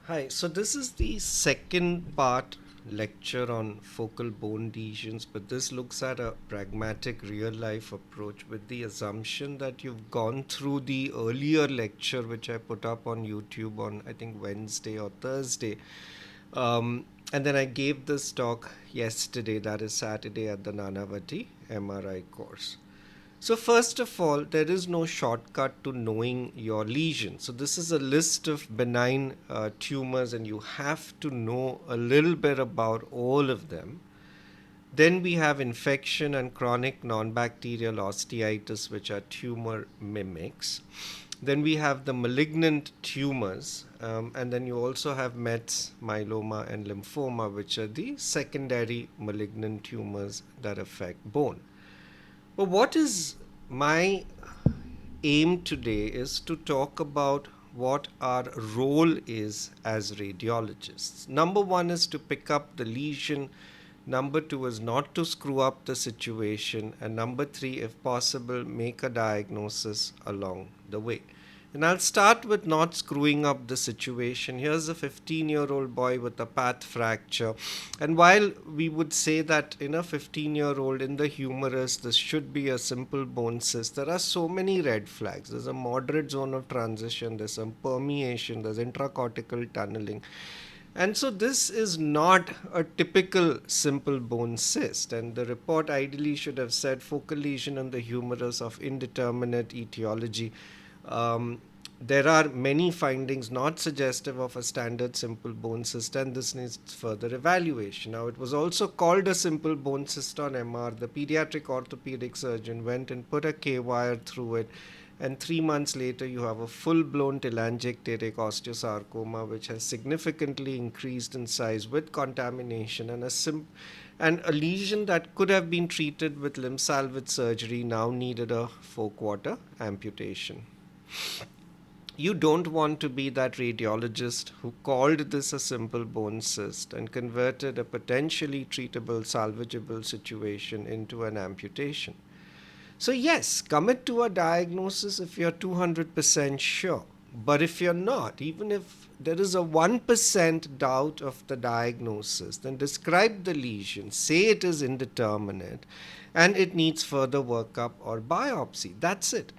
Hi, so this is the second part lecture on focal bone lesions, but this looks at a pragmatic real life approach with the assumption that you've gone through the earlier lecture, which I put up on YouTube on I think Wednesday or Thursday. And then I gave this talk yesterday, that is Saturday, at the Nanavati MRI course. So, first of all, there is no shortcut to knowing your lesion. So, this is a list of benign tumors, and you have to know a little bit about all of them. Then we have infection and chronic non bacterial osteitis, which are tumor mimics. Then we have the malignant tumors, and then you also have METs, myeloma, and lymphoma, which are the secondary malignant tumors that affect bone. But what is my aim today is to talk about what our role is as radiologists. Number one is to pick up the lesion. Number two is not to screw up the situation. And number three, if possible, make a diagnosis along the way. And I'll start with not screwing up the situation. Here's a 15-year-old boy with a path fracture. And while we would say that in a 15-year-old in the humerus, this should be a simple bone cyst, there are so many red flags. There's a moderate zone of transition, there's some permeation, there's intracortical tunneling. And so this is not a typical simple bone cyst. And the report ideally should have said focal lesion on the humerus of indeterminate etiology. Um, there are many findings not suggestive of a standard simple bone cyst, and this needs further evaluation. Now, it was also called a simple bone cyst on MR. The pediatric orthopedic surgeon went and put a K wire through it, and 3 months later, you have a full blown telangiectatic osteosarcoma, which has significantly increased in size with contamination, and a lesion that could have been treated with limb salvage surgery now needed a 4-quarter amputation. You don't want to be that radiologist who called this a simple bone cyst and converted a potentially treatable, salvageable situation into an amputation. So, yes, commit to a diagnosis if you're 200% sure. But if you're not, even if there is a 1% doubt of the diagnosis, then describe the lesion, say it is indeterminate and it needs further workup or biopsy. That's it.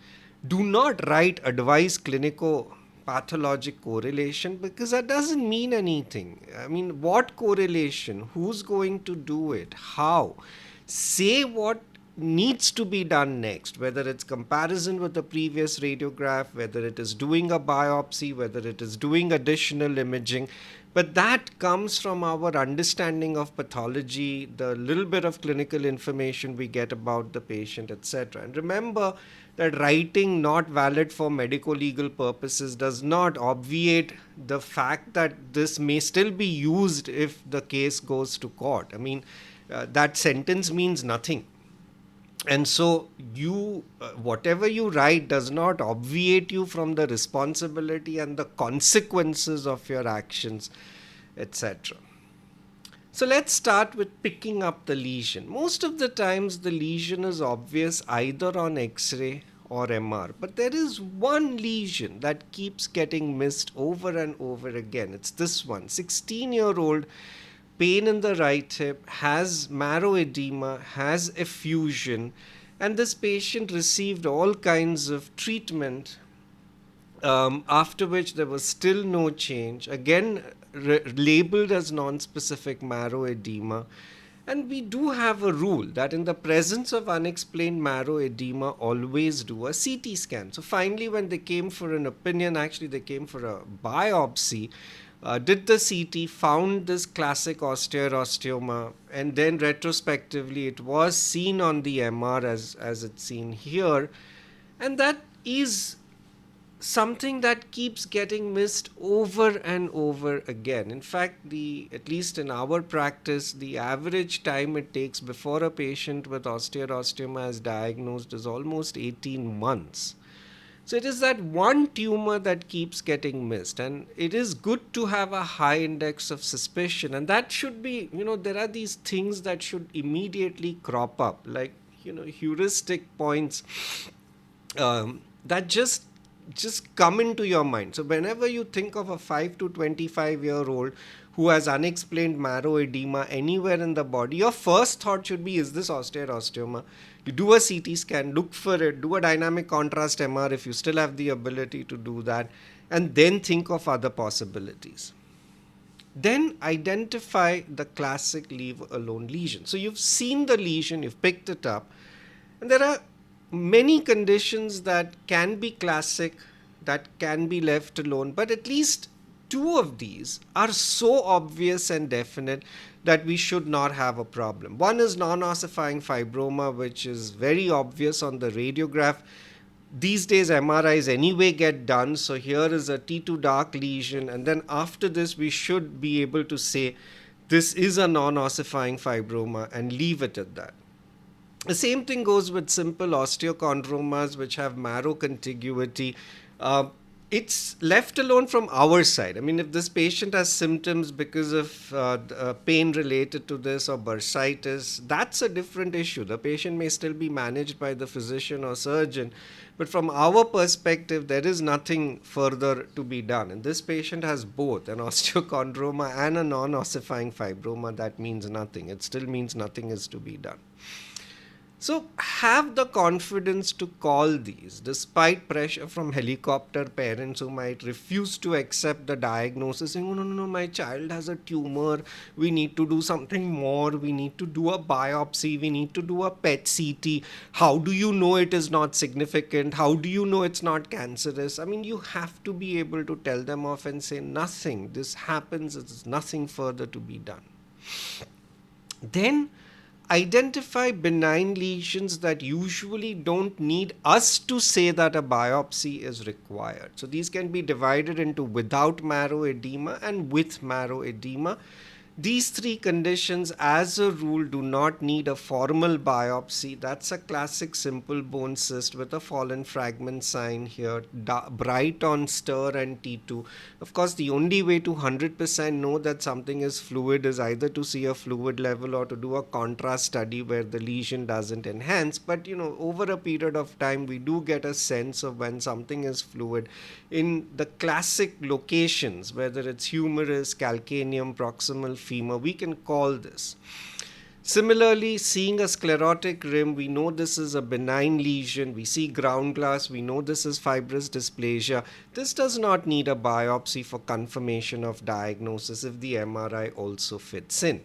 Do not write advice clinico pathologic correlation because that doesn't mean anything. I mean, what correlation? Who's going to do it? How? Say what needs to be done next, whether it's comparison with the previous radiograph, whether it is doing a biopsy, whether it is doing additional imaging. But that comes from our understanding of pathology, the little bit of clinical information we get about the patient, etc. And remember that writing not valid for medico legal purposes does not obviate the fact that this may still be used if the case goes to court. I mean, that sentence means nothing. And so you whatever you write does not obviate you from the responsibility and the consequences of your actions, etc. So let's start with picking up the lesion. Most of the times the lesion is obvious either on x-ray or MR, but there is one lesion that keeps getting missed over and over again. It's this one. 16-year-old, pain in the right hip, has marrow edema, has effusion, and this patient received all kinds of treatment, after which there was still no change. Again, labeled as non-specific marrow edema. And we do have a rule that in the presence of unexplained marrow edema, always do a CT scan. So finally, when they came for an opinion, actually they came for a biopsy, did the CT, found this classic osteoma, and then retrospectively it was seen on the MR as it's seen here. And that is something that keeps getting missed over and over again. In fact, the at least in our practice, the average time it takes before a patient with osteoma is diagnosed is almost 18 months. So it is that one tumor that keeps getting missed, and it is good to have a high index of suspicion, and that should be, there are these things that should immediately crop up, like heuristic points, that just just come into your mind. So whenever you think of a 5 to 25-year-old who has unexplained marrow edema anywhere in the body, your first thought should be, is this osteoid-osteoma? You do a CT scan, look for it, do a dynamic contrast MR if you still have the ability to do that, and then think of other possibilities. Then identify the classic leave alone lesion. So you've seen the lesion, you've picked it up, and there are many conditions that can be classic, that can be left alone, but at least two of these are so obvious and definite that we should not have a problem. One is non-ossifying fibroma, which is very obvious on the radiograph. These days MRIs anyway get done, so here is a T2 dark lesion, and then after this we should be able to say this is a non-ossifying fibroma and leave it at that. The same thing goes with simple osteochondromas which have marrow contiguity. It's left alone from our side. I mean, if this patient has symptoms because of pain related to this or bursitis, that's a different issue. The patient may still be managed by the physician or surgeon, but from our perspective, there is nothing further to be done. And this patient has both an osteochondroma and a non-ossifying fibroma. That means nothing. It still means nothing is to be done. So have the confidence to call these despite pressure from helicopter parents who might refuse to accept the diagnosis, saying, oh, no, no, no, my child has a tumor. We need to do something more. We need to do a biopsy. We need to do a PET CT. How do you know it is not significant? How do you know it's not cancerous? I mean, you have to be able to tell them off and say, nothing. This happens. There's nothing further to be done. Then identify benign lesions that usually don't need us to say that a biopsy is required. So these can be divided into without marrow edema and with marrow edema. These three conditions, as a rule, do not need a formal biopsy. That's a classic simple bone cyst with a fallen fragment sign here, bright on stir and T2. Of course, the only way to 100% know that something is fluid is either to see a fluid level or to do a contrast study where the lesion doesn't enhance. But over a period of time, we do get a sense of when something is fluid in the classic locations, whether it's humerus, calcaneum, proximal femur, we can call this. Similarly, seeing a sclerotic rim, we know this is a benign lesion. We see ground glass, we know this is fibrous dysplasia. This does not need a biopsy for confirmation of diagnosis if the MRI also fits in.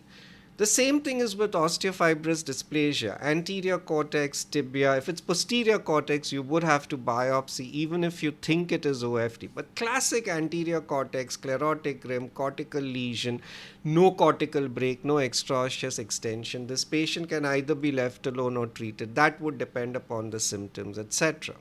The same thing is with osteofibrous dysplasia, anterior cortex, tibia. If it's posterior cortex, you would have to biopsy even if you think it is OFT. But classic anterior cortex, sclerotic rim, cortical lesion, no cortical break, no extraosseous extension. This patient can either be left alone or treated. That would depend upon the symptoms, etc.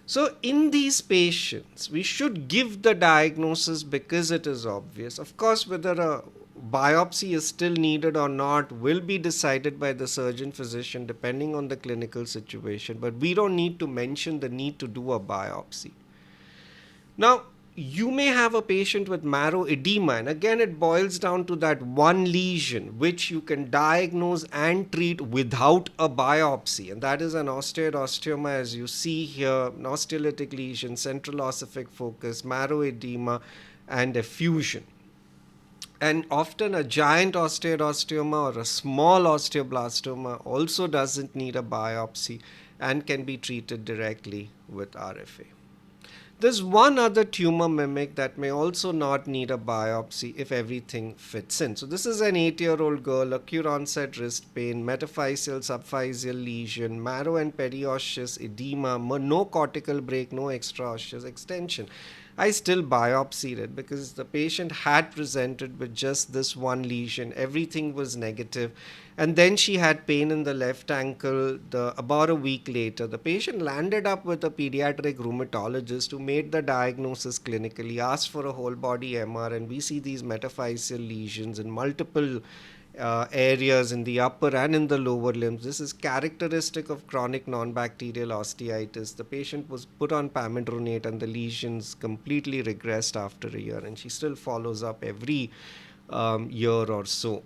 So in these patients, we should give the diagnosis because it is obvious. Of course, whether a biopsy is still needed or not will be decided by the surgeon physician depending on the clinical situation, but we don't need to mention the need to do a biopsy. Now, you may have a patient with marrow edema, and again it boils down to that one lesion which you can diagnose and treat without a biopsy, and that is an osteoid osteoma, as you see here, an osteolytic lesion, central ossific focus, marrow edema, and effusion. And often a giant osteoid osteoma or a small osteoblastoma also doesn't need a biopsy and can be treated directly with RFA. There's one other tumor mimic that may also not need a biopsy if everything fits in. So this is an 8-year-old girl, acute onset wrist pain, metaphyseal subphyseal lesion, marrow and periosseous edema, no cortical break, no extraosseous extension. I still biopsied it because the patient had presented with just this one lesion. Everything was negative. And then she had pain in the left ankle. About a week later, the patient landed up with a pediatric rheumatologist who made the diagnosis clinically, asked for a whole body MR, and we see these metaphyseal lesions in multiple areas in the upper and in the lower limbs. This is characteristic of chronic non-bacterial osteitis. The patient was put on pamidronate and the lesions completely regressed after a year, and she still follows up every year or so.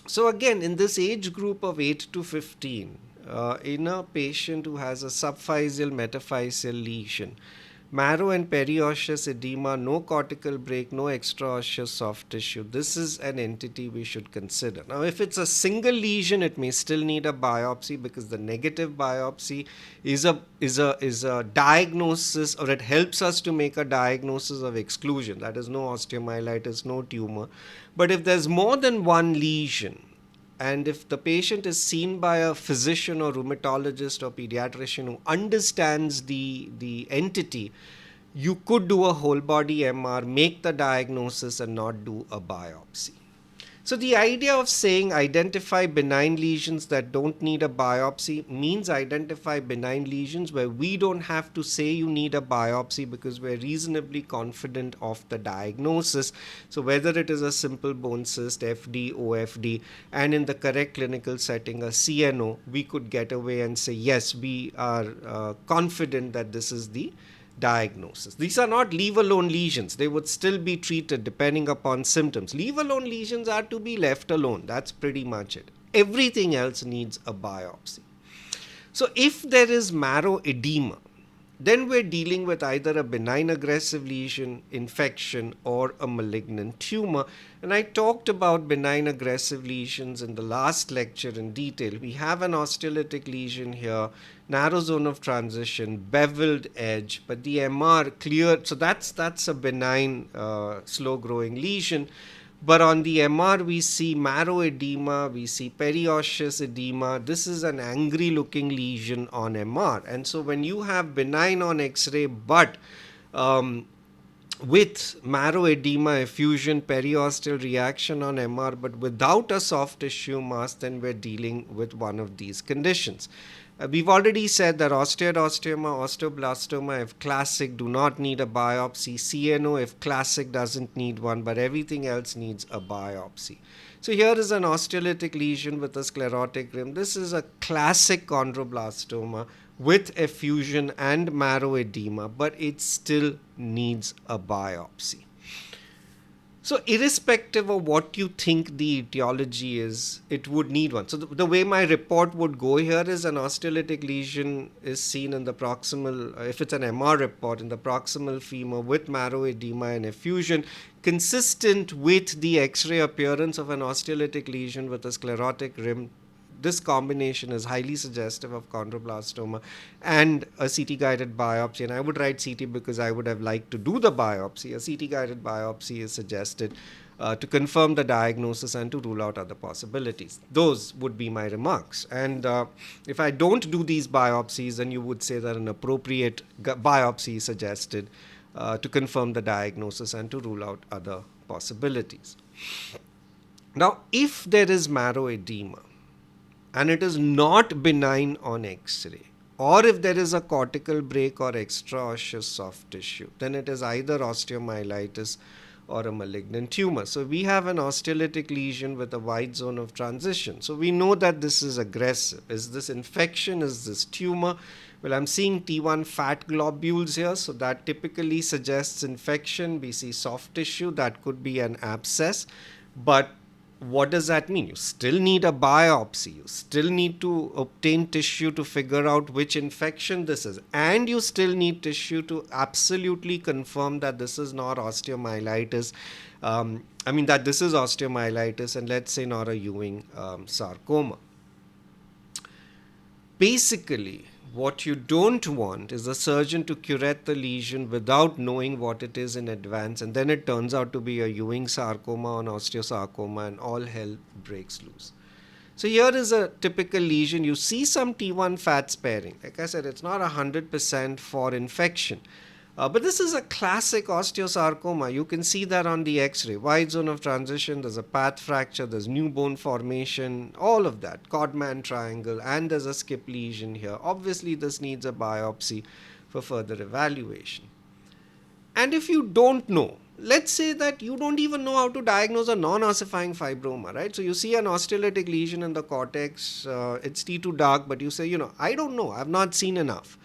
So again, in this age group of 8 to 15, in a patient who has a subphyseal metaphyseal lesion. Marrow and periosseous edema, no cortical break, no extraosseous soft tissue. This is an entity we should consider. Now, if it's a single lesion, it may still need a biopsy, because the negative biopsy is a diagnosis, or it helps us to make a diagnosis of exclusion. That is, no osteomyelitis, no tumor. But if there's more than one lesion, and if the patient is seen by a physician or rheumatologist or pediatrician who understands the entity, you could do a whole body MR, make the diagnosis, and not do a biopsy. So the idea of saying identify benign lesions that don't need a biopsy means identify benign lesions where we don't have to say you need a biopsy, because we're reasonably confident of the diagnosis. So whether it is a simple bone cyst, FD, OFD, and in the correct clinical setting, a CNO, we could get away and say, yes, we are confident that this is the diagnosis. These are not leave alone lesions. They would still be treated depending upon symptoms. Leave alone lesions are to be left alone. That's pretty much it. Everything else needs a biopsy. So if there is marrow edema, then we're dealing with either a benign aggressive lesion, infection, or a malignant tumor. And I talked about benign aggressive lesions in the last lecture in detail. We have an osteolytic lesion here, narrow zone of transition, beveled edge, but the MR cleared. So that's a benign, slow growing lesion. But on the MR, we see marrow edema, we see periosseous edema. This is an angry looking lesion on MR. And so when you have benign on X-ray, but with marrow edema, effusion, periosteal reaction on MR, but without a soft tissue mass, then we're dealing with one of these conditions. We've already said that osteoid osteoma, osteoblastoma, if classic, do not need a biopsy. CNO, if classic, doesn't need one, but everything else needs a biopsy. So here is an osteolytic lesion with a sclerotic rim. This is a classic chondroblastoma with effusion and marrow edema, but it still needs a biopsy. So irrespective of what you think the etiology is, it would need one. So the way my report would go here is an osteolytic lesion is seen in the proximal, if it's an MR report, in the proximal femur with marrow edema and effusion, consistent with the X-ray appearance of an osteolytic lesion with a sclerotic rim. This combination is highly suggestive of chondroblastoma, and a CT guided biopsy. And I would write CT because I would have liked to do the biopsy. A CT guided biopsy is suggested to confirm the diagnosis and to rule out other possibilities. Those would be my remarks. And if I don't do these biopsies, then you would say that an appropriate biopsy is suggested to confirm the diagnosis and to rule out other possibilities. Now, if there is marrow edema, and it is not benign on X-ray, or if there is a cortical break or extraosseous soft tissue, then it is either osteomyelitis or a malignant tumor. So we have an osteolytic lesion with a wide zone of transition. So we know that this is aggressive. Is this infection? Is this tumor? Well, I'm seeing T1 fat globules here, so that typically suggests infection. We see soft tissue, that could be an abscess, but what does that mean? You still need a biopsy. You still need to obtain tissue to figure out which infection this is. And you still need tissue to absolutely confirm that this is not osteomyelitis. That this is osteomyelitis, and let's say not a Ewing sarcoma. Basically, what you don't want is a surgeon to curette the lesion without knowing what it is in advance, and then it turns out to be a Ewing sarcoma or an osteosarcoma, and all hell breaks loose. So here is a typical lesion. You see some T1 fat sparing. Like I said, it's not 100% for infection. But this is a classic osteosarcoma. You can see that on the X-ray. Wide zone of transition, there's a path fracture, there's new bone formation, all of that. Codman triangle, and there's a skip lesion here. Obviously, this needs a biopsy for further evaluation. And if you don't know, let's say that you don't even know how to diagnose a non-ossifying fibroma, right? So you see an osteolytic lesion in the cortex, it's T2 dark, but you say, I don't know, I've not seen enough.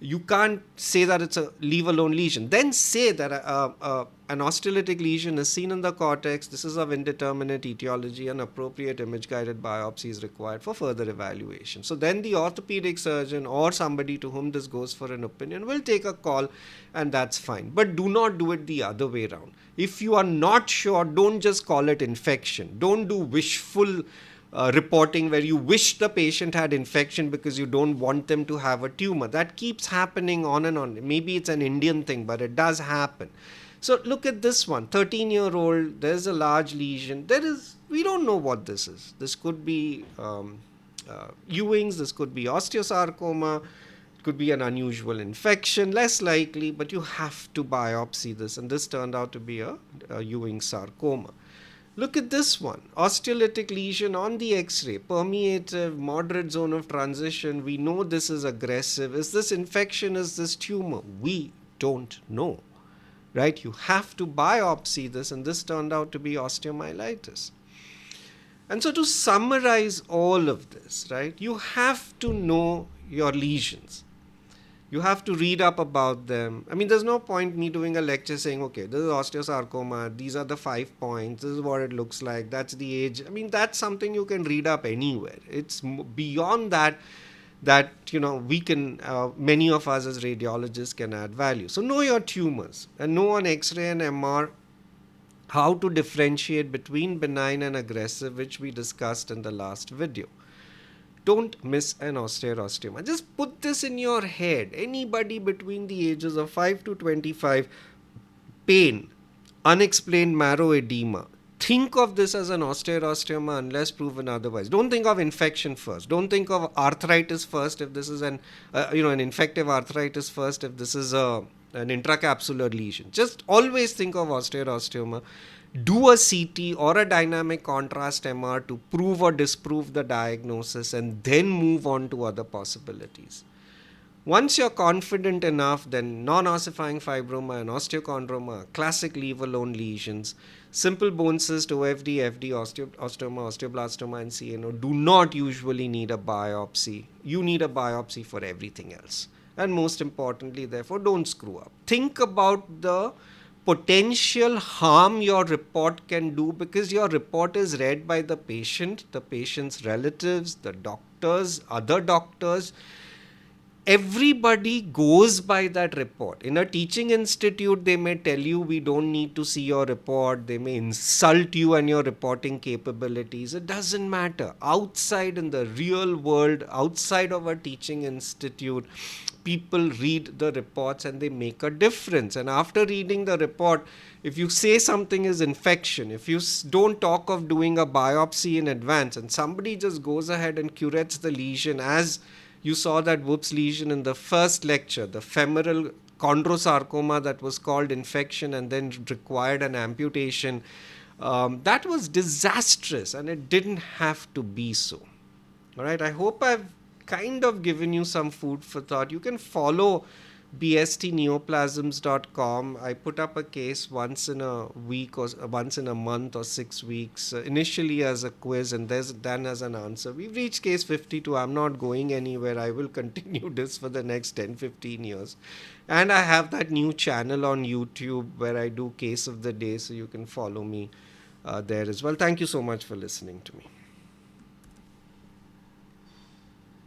You can't say that it's a leave alone lesion. Then say that an osteolytic lesion is seen in the cortex. This is of indeterminate etiology. An appropriate image guided biopsy is required for further evaluation. So then the orthopedic surgeon or somebody to whom this goes for an opinion will take a call, and that's fine. But do not do it the other way around. If you are not sure, don't just call it infection. Don't do wishful reporting where you wish the patient had infection because you don't want them to have a tumor. That keeps happening on and on. Maybe it's an Indian thing, but it does happen. So look at this one, 13-year-old, there's a large lesion. We don't know what this is. This could be Ewing's, this could be osteosarcoma, it could be an unusual infection, less likely, but you have to biopsy this. And this turned out to be a Ewing sarcoma. Look at this one, osteolytic lesion on the X-ray, permeative, moderate zone of transition. We know this is aggressive. Is this infection? Is this tumor? We don't know, right? You have to biopsy this, and this turned out to be osteomyelitis. And so to summarize all of this, right, you have to know your lesions. You have to read up about them. I mean, there's no point me doing a lecture saying, okay, this is osteosarcoma, these are the 5 points, this is what it looks like, that's the age. I mean, that's something you can read up anywhere. It's beyond that we can, many of us as radiologists can add value. So know your tumors and know on X-ray and MR how to differentiate between benign and aggressive, which we discussed in the last video. Don't miss an osteosteoma. Just put this in your head. Anybody between the ages of 5 to 25, pain, unexplained marrow edema. Think of this as an osteosteoma unless proven otherwise. Don't think of infection first. Don't think of arthritis first if this is an infective arthritis first if this is an intracapsular lesion. Just always think of osteosteoma. Do a CT or a dynamic contrast MR to prove or disprove the diagnosis, and then move on to other possibilities. Once you're confident enough, then non-ossifying fibroma and osteochondroma are classic leave-alone lesions. Simple bone cyst, OFD, FD, osteoma, osteoblastoma, and CNO do not usually need a biopsy. You need a biopsy for everything else. And most importantly, therefore, don't screw up. Think about the potential harm your report can do, because your report is read by the patient, the patient's relatives, the doctors, other doctors. Everybody goes by that report. In a teaching institute, they may tell you we don't need to see your report. They may insult you and your reporting capabilities. It doesn't matter. Outside in the real world, outside of a teaching institute, people read the reports and they make a difference. And after reading the report, if you say something is infection, if you don't talk of doing a biopsy in advance, and somebody just goes ahead and curettes the lesion, as you saw that whoops lesion in the first lecture, the femoral chondrosarcoma that was called infection and then required an amputation. That was disastrous, and it didn't have to be so. All right, I hope I've kind of given you some food for thought. You can follow bstneoplasms.com. I put up a case once in a week or once in a month or 6 weeks, initially as a quiz and then as an answer. We've reached case 52. I'm not going anywhere. I will continue this for the next 10-15 years. And I have that new channel on YouTube where I do case of the day, so you can follow me there as well. Thank you so much for listening to me.